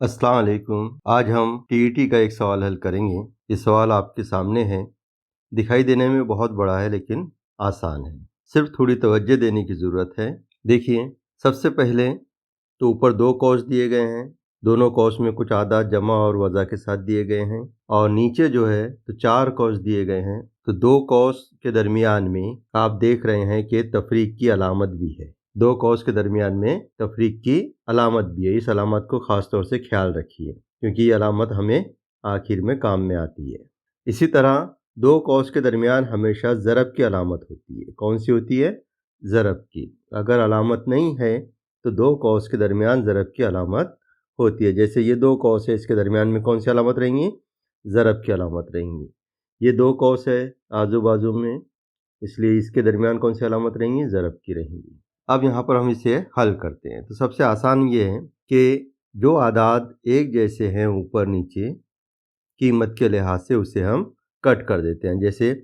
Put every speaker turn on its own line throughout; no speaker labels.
अस्सलाम वालेकुम। आज हम टीईटी का एक सवाल हल करेंगे। ये सवाल आपके सामने है। दिखाई देने में बहुत बड़ा है लेकिन आसान है। सिर्फ थोड़ी तवज्जो देने की ज़रूरत है। देखिए, सबसे पहले तो ऊपर 2 कॉस दिए गए हैं। दोनों कॉस में कुछ आदाद जमा और वज़ा के साथ दिए गए हैं और नीचे जो है तो 4 कॉस दिए गए हैं। तो 2 कॉस के दरमियान में आप देख रहे हैं कि तफरीक की अलामत भी है। 2 कॉस के दरमियान में तफरीक की अलामत भी है। इस अलामत को ख़ास तौर से ख़्याल रखिए क्योंकि ये अलामत हमें आखिर में काम में आती है। इसी तरह 2 कॉस के दरमियान हमेशा ज़रब की अलामत होती है। कौन सी होती है? ज़रब की। अगर अलामत नहीं है तो 2 कॉस के दरमियान ज़रब की अलामत होती है। जैसे ये 2 कॉस है, इसके दरमियान में कौन सी अलामत रहेंगी? ज़रब की अलामत रहेंगी। ये 2 कॉस है आजू-बाजू में, इसलिए इसके दरमियान कौन सी अलामत रहेंगी? ज़रब की रहेंगी। अब यहाँ पर हम इसे हल करते हैं। तो सबसे आसान ये है कि जो आदाद एक जैसे हैं ऊपर-नीचे कीमत के लिहाज से उसे हम कट कर देते हैं। जैसे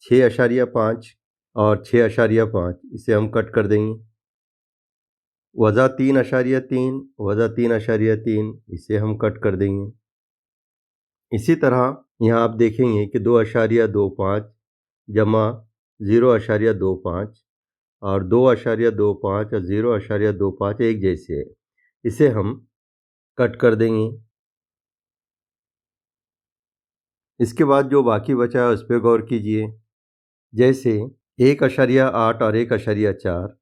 6.5 और 6.5 इसे हम कट कर देंगे। वज़ा 3.3 वज़ा 3.3 इसे हम कट कर देंगे। इसी तरह यहाँ आप देखेंगे कि 2.25 जमा 0.25 और 2.25 और 0.25 एक जैसे है। इसे हम कट कर देंगे। इसके बाद जो बाकी बचा है उस पे गौर कीजिए। जैसे 1.8 और 1.4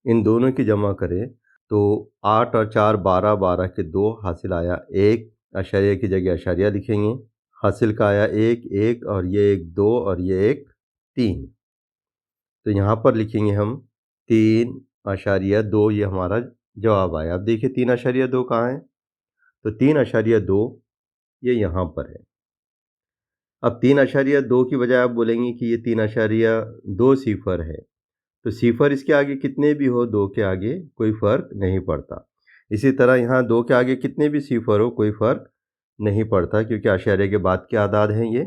इन दोनों की जमा करें तो 8 और 4 12, 12 के 2 हासिल आया 1, अशरिया की जगह अशरिया लिखेंगे। हासिल का आया 1, 1 और ये 1 2 और ये 1 3। तो यहाँ पर लिखेंगे हम 3.2 ये हमारा जवाब आया। अब देखिए 3.2 कहाँ है? तो 3.2 ये यहाँ पर है। अब 3.2 की बजाय आप बोलेंगे कि ये 3.2 सिफर है। तो सिफर इसके आगे कितने भी हो 2 के आगे कोई फ़र्क नहीं पड़ता। इसी तरह यहाँ 2 के आगे कितने भी सिफर हो कोई फ़र्क नहीं पड़ता क्योंकि अशारिया के बाद के आदाद हैं ये।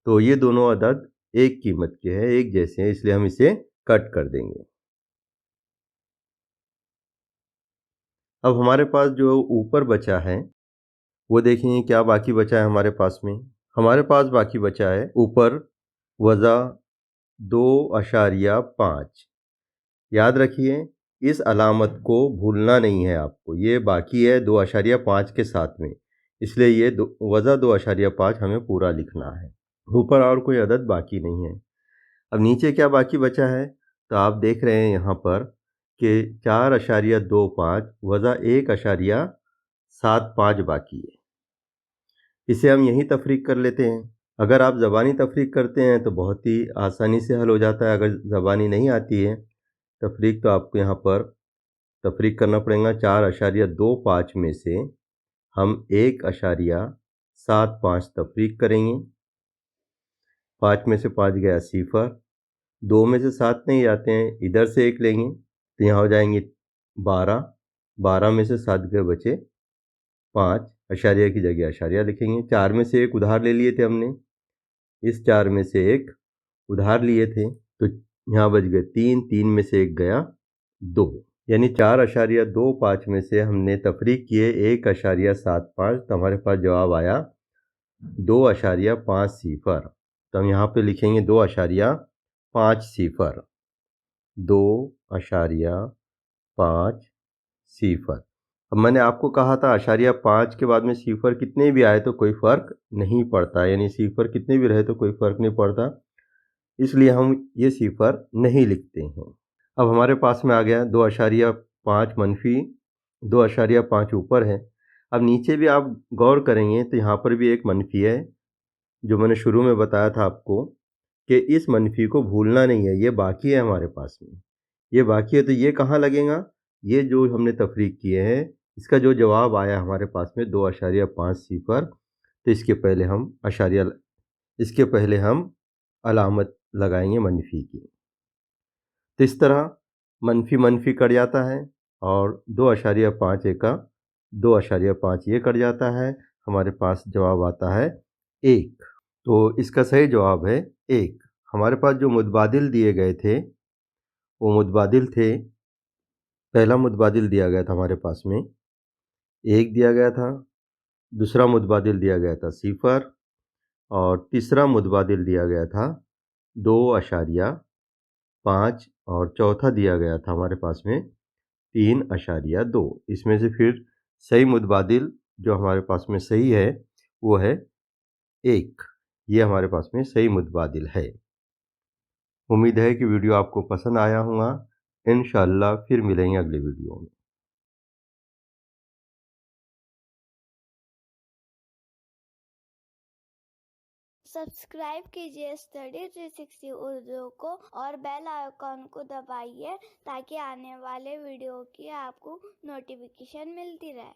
तो ये दोनों अदद एक कीमत के हैं, एक जैसे हैं, इसलिए हम इसे कट कर देंगे। अब हमारे पास जो ऊपर बचा है वो देखेंगे क्या बाकी बचा है हमारे पास में। हमारे पास बाकी बचा है ऊपर वज़ा 2.5। याद रखिए इस अलामत को भूलना नहीं है आपको। ये बाकी है 2.5 के साथ में, इसलिए ये वज़ा 2.5 हमें पूरा लिखना है। ऊपर और कोई अदद बाकी नहीं है। अब नीचे क्या बाकी बचा है? तो आप देख रहे हैं यहाँ पर कि 4.25 वज़ा 1.75 बाकी है। इसे हम यहीं तफरीक कर लेते हैं। अगर आप ज़बानी तफरीक करते हैं तो बहुत ही आसानी से हल हो जाता है। अगर ज़बानी नहीं आती है तफरीक तो आपको यहाँ पर तफरीक करना पड़ेगा। 4.25 में से हम 1.75 तफरीक करेंगे। 5 में से 5 गया सिफर, 2 में से 7 नहीं जाते हैं, इधर से 1 लेंगे तो यहाँ हो जाएंगे 12, 12 में से 7 गए बचे 5, अशारिया की जगह अशारिया लिखेंगे। 4 में से 1 उधार ले लिए थे हमने, इस 4 में से 1 उधार लिए थे तो यहाँ बच गए 3, 3 में से 1 गया 2, यानी 4.25 में से हमने तफरीक किए 1.75 तो हमारे पास जवाब आया 2.5 सिफर। तो हम यहाँ पे लिखेंगे 2.5 सिफर, 2.5 सिफर। अब मैंने आपको कहा था 0.5 के बाद में सिफर कितने भी आए तो कोई फ़र्क नहीं पड़ता, यानी सिफर कितने भी रहे तो कोई फ़र्क नहीं पड़ता, इसलिए हम ये सिफर नहीं लिखते हैं। अब हमारे पास में आ गया 2.5 मनफी 2.5 ऊपर है। अब नीचे भी आप गौर करेंगे तो यहाँ पर भी एक मनफी है, जो मैंने शुरू में बताया था आपको कि इस मनफी को भूलना नहीं है, ये बाकी है हमारे पास में। ये बाकी है तो ये कहाँ लगेगा? ये जो हमने तफरीक किए हैं इसका जो जवाब आया हमारे पास में 2.5 सिफर, तो इसके पहले हम अलामत लगाएंगे मनफी की। तो इस तरह मनफी मनफी कट जाता है और 2.5 का 2.5 ये कट जाता है। हमारे पास जवाब आता है 1। तो इसका सही जवाब है 1। हमारे पास जो मुतबादिल दिए गए थे वो मुतबादिल थे, पहला मुतबादिल दिया गया था हमारे पास में 1 दिया गया था, दूसरा मुतबादिल दिया गया था 0 और तीसरा मुतबादिल दिया गया था 2.5 और चौथा दिया गया था हमारे पास में 3.2। इसमें से फिर सही मुतबादिल जो हमारे पास में सही है वो है 1। ये हमारे पास में सही मुतबादिल है। उम्मीद है कि वीडियो आपको पसंद आया होगा। इंशाअल्लाह फिर मिलेंगे अगले वीडियो में।
सब्सक्राइब कीजिए स्टडी 360 उर्दू को और बेल आइकॉन को दबाइए ताकि आने वाले वीडियो की आपको नोटिफिकेशन मिलती रहे।